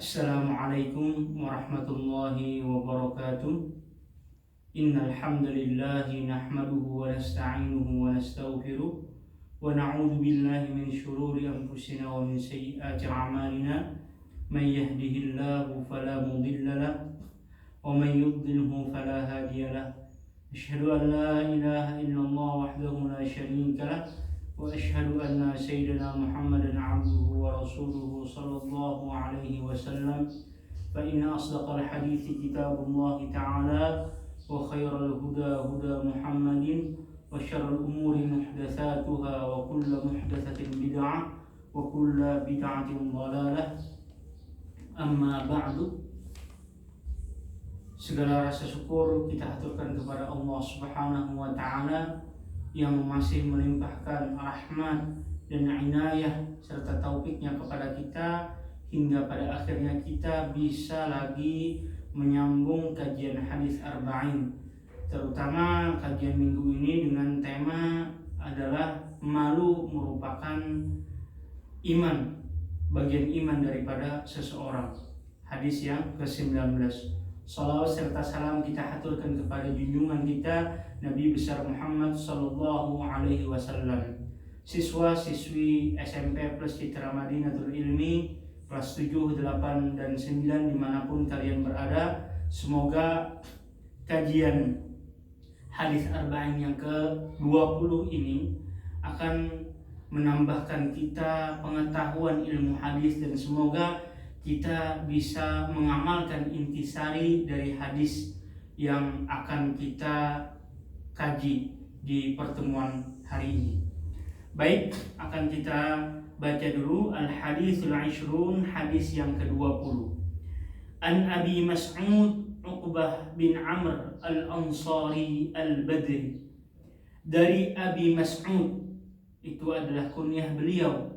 Assalamualaikum warahmatullahi wabarakatuh. Innal hamdalillah nahmaduhu wa nasta'inuhu wa nastaghfiruh wa na'udzu billahi min shururi anfusina wa min sayyiati a'malina. May yahdihillahu fala mudilla lahu wa may yudlilhu fala hadiya lahu. Asyhadu an la ilaha illallah wahdahu la syarika lahu wa asyhadu anna sayyidina Muhammadan 'abduhu wa rasuluhu sallallahu alaihi wasallam. Fa inna asdaqal hadithi kitabullah ta'ala wa khairal huda huda Muhammadin wa syarrul umuri muhdatsatuha wa kullu muhdatsatin bid'ah wa kullu bid'atin dhalalah. Amma ba'du. Segala rasa syukur kita aturkan kepada Allah Subhanahu wa taala yang masih melimpahkan rahmat dan inayah serta taufiknya kepada kita hingga pada akhirnya kita bisa lagi menyambung kajian hadis arba'in, terutama kajian minggu ini dengan tema adalah malu merupakan iman, bagian iman daripada seseorang. Hadis yang ke-19. Salawat serta salam kita haturkan kepada junjungan kita Nabi besar Muhammad sallallahu alaihi wasallam. Siswa-siswi SMP plus Citra Madinatul Ilmi kelas 7, 8, dan 9 dimanapun kalian berada, semoga kajian hadis arba'in yang ke-20 ini akan menambahkan kita pengetahuan ilmu hadis dan semoga kita bisa mengamalkan intisari dari hadis yang akan kita kaji di pertemuan hari ini. Baik, akan kita baca dulu Al-Hadithul Ishrun, hadis yang ke-20. An Abi Mas'ud Uqbah bin Amr Al-Ansari Al-Badri. Dari Abi Mas'ud, itu adalah kunyah beliau,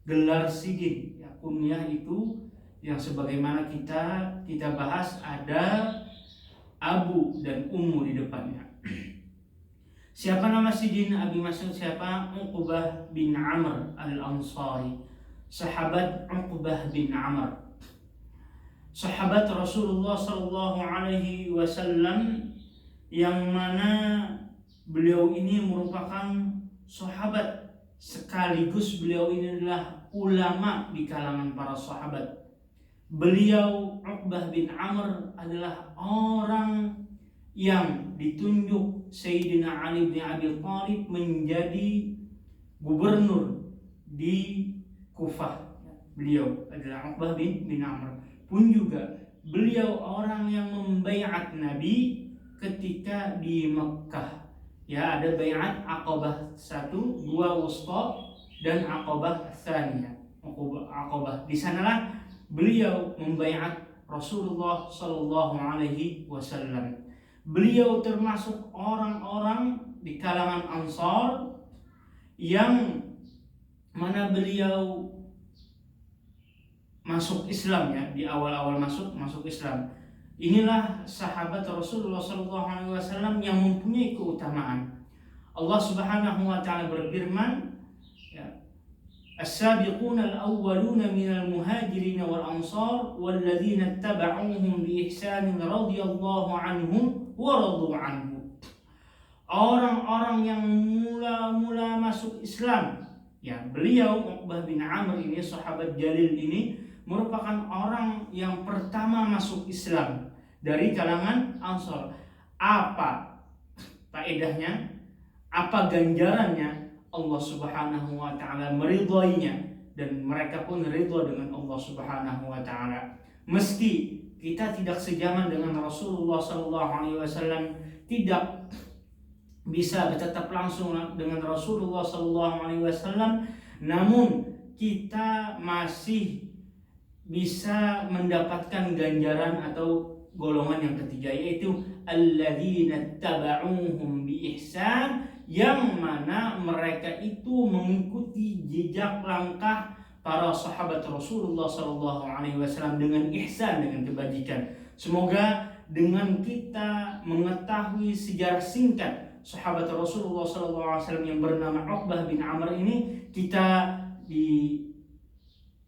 gelar sigin. Kunyah itu yang sebagaimana kita bahas ada Abu dan Ummu di depannya. Siapa nama sidin Abi Mas'ud? Siapa? Uqbah bin Amr Al-Ansari, sahabat Uqbah bin Amr, sahabat Rasulullah sallallahu alaihi wasallam, yang mana beliau ini merupakan sahabat sekaligus beliau ini adalah ulama di kalangan para sahabat. Beliau Uqbah bin Amr adalah orang yang ditunjuk Sayyidina Ali bin Abi Thalib menjadi gubernur di Kufah. Beliau adalah Uqbah bin Amr. Pun juga beliau orang yang membaiat Nabi ketika di Mekkah. Ya, ada baiat Aqabah 1, 2 Wusta dan Aqabah Tsaniyah. Aqabah di sanalah beliau membaiat Rasulullah sallallahu alaihi wasallam. Beliau termasuk orang-orang di kalangan Ansar yang mana beliau masuk Islam, ya, di awal-awal masuk Islam. Inilah sahabat Rasulullah sallallahu alaihi wasallam yang mempunyai keutamaan. Allah Subhanahu wa taala berfirman, As-sabiquna al-awwaluna minal muhajirin wal ansar walladzina ittaba'uuhum bi ihsanin radhiyallahu anhum wa radu anhu. Orang-orang yang mula-mula masuk Islam, ya, beliau Uqbah bin Amr ini, sahabat jalil ini, merupakan orang yang pertama masuk Islam dari kalangan Ansar. Apa faedahnya? Apa ganjarannya? Allah Subhanahu wa taala meridhoinya dan mereka pun ridho dengan Allah Subhanahu wa taala. Meski kita tidak sejaman dengan Rasulullah sallallahu alaihi wasallam, tidak bisa bertetap langsung dengan Rasulullah sallallahu alaihi wasallam, namun kita masih bisa mendapatkan ganjaran atau golongan yang ketiga, yaitu alladzina taba'uuhum bi ihsan, yang mana mereka itu mengikuti jejak langkah para sahabat Rasulullah sallallahu alaihi wasallam dengan ihsan, dengan kebajikan. Semoga dengan kita mengetahui sejarah singkat sahabat Rasulullah sallallahu alaihi wasallam yang bernama Uqbah bin Amr ini, kita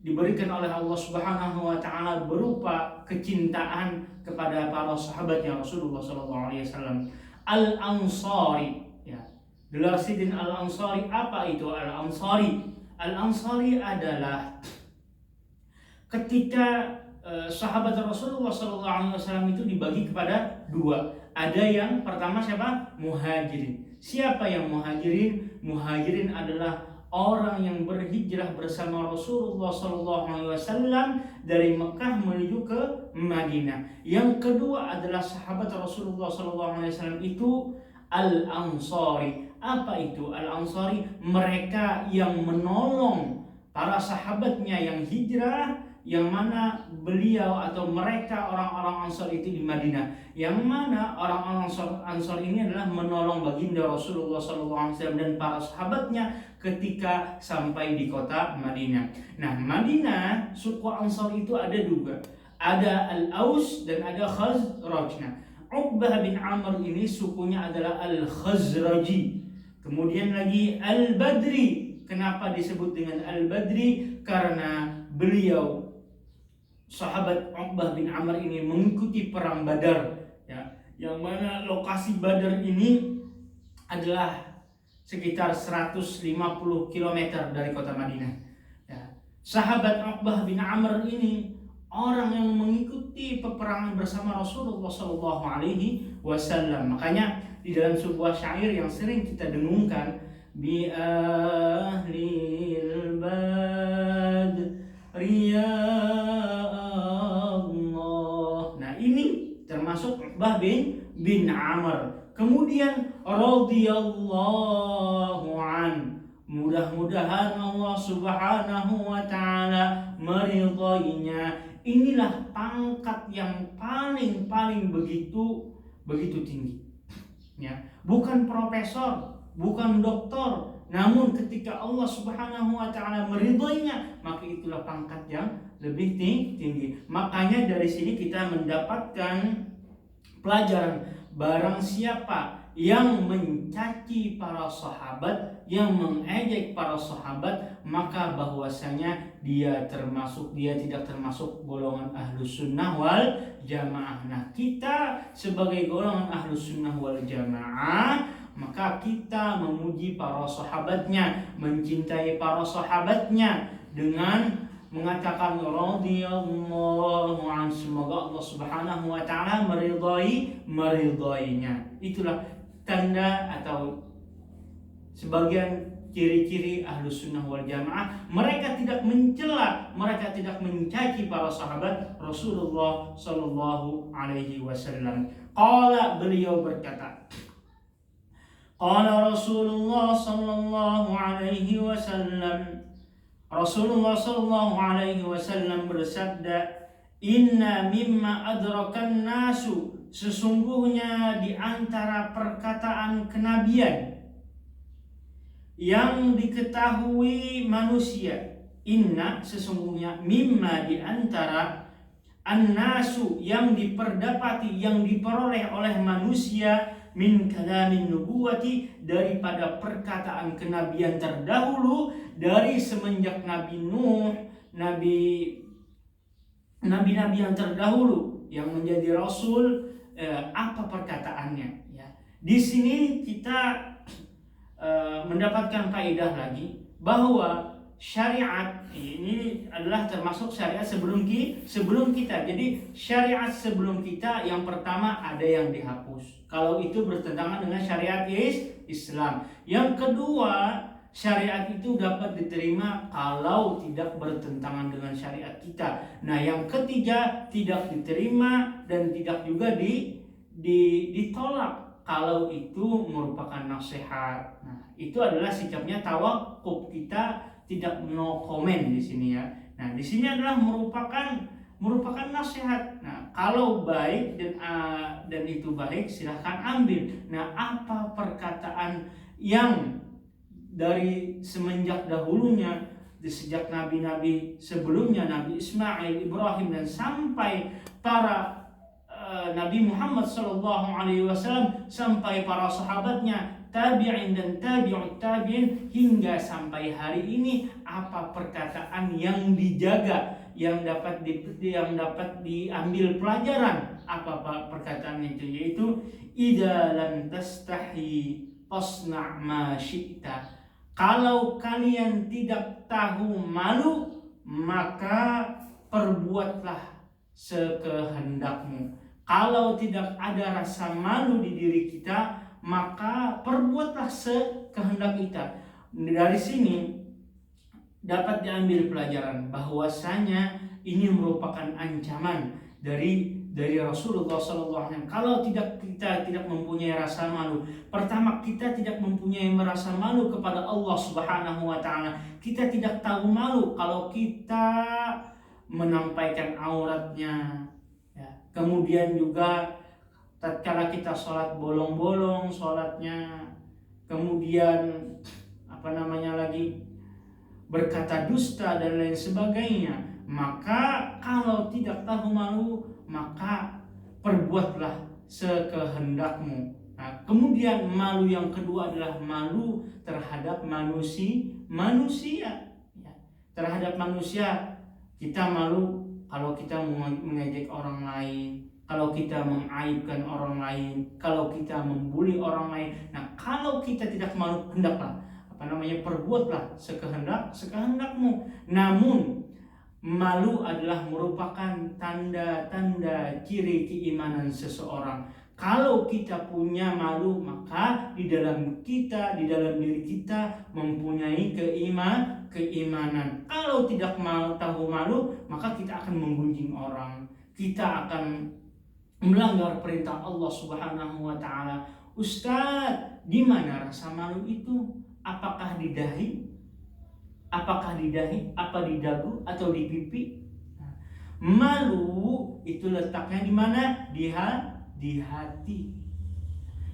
diberikan oleh Allah Subhanahu wa taala berupa kecintaan kepada para sahabatnya Rasulullah sallallahu alaihi wasallam. Al-Ansari, ya. Gelar Sidin Al-Ansari, apa itu Al-Ansari? Al-Ansari adalah ketika sahabat Rasulullah sallallahu alaihi wasallam itu dibagi kepada dua. Ada yang pertama siapa? Muhajirin. Siapa yang muhajirin? Muhajirin adalah orang yang berhijrah bersama Rasulullah SAW dari Mekah menuju ke Madinah. Yang kedua adalah sahabat Rasulullah SAW itu Al-Ansari. Apa itu Al-Ansari? Mereka yang menolong para sahabatnya yang hijrah, yang mana beliau atau mereka orang-orang Ansar itu di Madinah, yang mana orang-orang Ansar ini adalah menolong baginda Rasulullah SAW dan para sahabatnya ketika sampai di kota Madinah. Nah, Madinah, suku Ansar itu ada dua, ada Al-Aus dan ada Khazraj. Nah, Uqbah bin Amr ini sukunya adalah Al-Khazraji. Kemudian lagi Al-Badri. Kenapa disebut dengan Al-Badri? Karena beliau sahabat Uqbah bin Amr ini mengikuti perang Badar, ya, yang mana lokasi Badar ini adalah sekitar 150 km dari kota Madinah. Ya. Sahabat Uqbah bin Amr ini orang yang mengikuti peperangan bersama Rasulullah Shallallahu Alaihi Wasallam. Makanya di dalam sebuah syair yang sering kita dengungkan, bi ahlil badri ya Allah. Nah, ini termasuk Uqbah bin Amr. Kemudian radhiyallahu an. Mudah-mudahan Allah Subhanahu wa taala meridainya. Inilah pangkat yang paling begitu tinggi. Ya, bukan profesor, bukan doktor, namun ketika Allah Subhanahu wa taala meridainya, maka itulah pangkat yang lebih tinggi. Makanya dari sini kita mendapatkan pelajaran, barang siapa yang mencaci para sahabat, yang mengejek para sahabat, maka bahwasanya dia tidak termasuk golongan Ahlus Sunnah wal Jamaah. Nah, kita sebagai golongan Ahlus Sunnah wal Jamaah, maka kita memuji para sahabatnya, mencintai para sahabatnya dengan mengatakan radhiyallahu an, semoga Allah Subhanahu wa taala meridainya. Itulah tanda atau sebagian ciri-ciri Ahlus Sunnah wal Jamaah. Mereka tidak mencela, mereka tidak mencaci para sahabat Rasulullah sallallahu alaihi wasallam. Qala, beliau berkata, qala Rasulullah sallallahu alaihi wasallam, Rasulullah sallallahu alaihi wasallam bersabda, inna mimma adrakan nasu, sesungguhnya di antara perkataan kenabian yang diketahui manusia, inna sesungguhnya, mimma di antara, an-nasu yang diperdapati, yang diperoleh oleh manusia, min kalamin nubuwati, daripada perkataan kenabian terdahulu, dari semenjak Nabi Nuh, nabi-nabi yang terdahulu yang menjadi rasul, apa perkataannya, ya. Di sini kita mendapatkan faedah lagi bahwa syariat ini adalah termasuk syariat sebelum kita. Jadi syariat sebelum kita yang pertama ada yang dihapus kalau itu bertentangan dengan syariat Islam. Yang kedua, syariat itu dapat diterima kalau tidak bertentangan dengan syariat kita. Nah, yang ketiga, tidak diterima dan tidak juga ditolak kalau itu merupakan nasihat. Nah, itu adalah sikapnya tawakuf, kita tidak no comment di sini, ya. Nah, di sini adalah merupakan nasihat. Nah, kalau baik dan itu baik, silahkan ambil. Nah, apa perkataan yang dari semenjak dahulunya, sejak nabi-nabi sebelumnya, Nabi Ismail, Ibrahim, dan sampai para Nabi Muhammad SAW, sampai para sahabatnya, tabi'in dan tabi'ut tabi'in hingga sampai hari ini. Apa perkataan yang dijaga, yang dapat diambil pelajaran? Apa perkataan itu? Yaitu idza lam tastahi fasna' ma syi'ta. Kalau kalian tidak tahu malu, maka perbuatlah sekehendakmu. Kalau tidak ada rasa malu di diri kita, maka perbuatlah sekehendak kita. Dari sini dapat diambil pelajaran bahwasanya ini merupakan ancaman dari Rasulullah SAW. Kalau kita tidak mempunyai rasa malu, pertama kita tidak mempunyai merasa malu kepada Allah Subhanahu wa taala. Kita tidak tahu malu kalau kita menampaikan auratnya. Ya. Kemudian juga tatkala kita sholat bolong-bolong sholatnya, kemudian berkata dusta dan lain sebagainya. Maka kalau tidak tahu malu, maka perbuatlah sekehendakmu. Nah, kemudian malu yang kedua adalah malu terhadap manusia. Ya. Terhadap manusia kita malu kalau kita mengejek orang lain, kalau kita mengaibkan orang lain, kalau kita membuli orang lain. Nah, kalau kita tidak malu, hendaklah perbuatlah sekehendakmu. Namun malu adalah merupakan tanda-tanda ciri keimanan seseorang. Kalau kita punya malu, maka di dalam diri kita mempunyai keimanan. Kalau tidak tahu malu, maka kita akan menggunjing orang. Kita akan melanggar perintah Allah Subhanahu wa taala. Ustaz, di mana rasa malu itu? Apakah di dahi? Apa di dagu atau di pipi? Malu itu letaknya di mana? Di hati.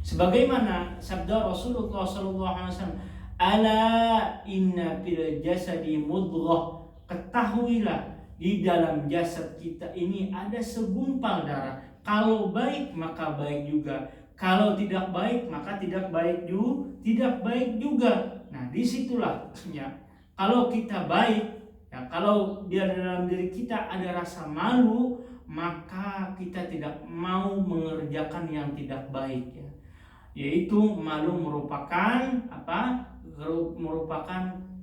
Sebagaimana sabda Rasulullah SAW, ala inna fil jasadi mudghah. Ketahuilah di dalam jasad kita ini ada segumpal darah. Kalau baik maka baik juga. Kalau tidak baik maka tidak baik juga. Nah, disitulah ya. Kalau kita baik, ya, kalau di dalam diri kita ada rasa malu, maka kita tidak mau mengerjakan yang tidak baik, ya. Yaitu malu merupakan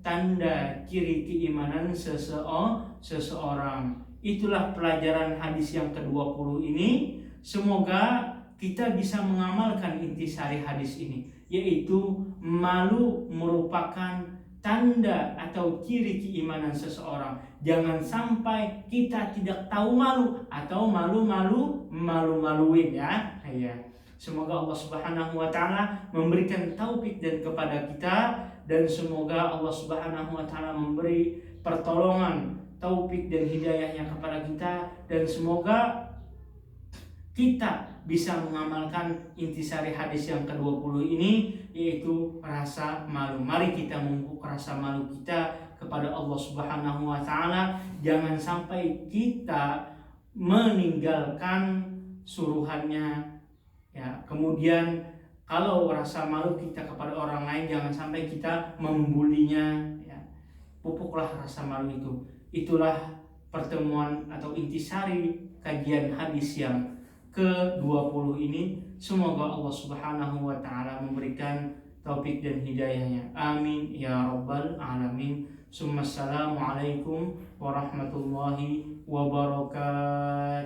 tanda ciri keimanan seseorang. Itulah pelajaran hadis yang ke-20 ini. Semoga kita bisa mengamalkan intisari hadis ini, yaitu malu merupakan tanda atau ciri keimanan seseorang. Jangan sampai kita tidak tahu malu atau malu-maluin, ya. Semoga Allah Subhanahu wa taala memberikan taufik dan kepada kita, dan semoga Allah Subhanahu wa taala memberi pertolongan, taufik dan hidayahnya kepada kita, dan semoga kita bisa mengamalkan intisari hadis yang ke-20 ini, yaitu rasa malu. Mari kita memupuk rasa malu kita kepada Allah Subhanahu wa taala. Jangan sampai kita meninggalkan suruhannya, ya. Kemudian kalau rasa malu kita kepada orang lain, jangan sampai kita membulinya, ya. Pupuklah rasa malu itu. Itulah pertemuan atau intisari kajian hadis yang ke-20 ini. Semoga Allah Subhanahu wa taala memberikan taufik dan hidayahnya. Amin ya rabbal alamin. Assalamualaikum warahmatullahi wabarakatuh.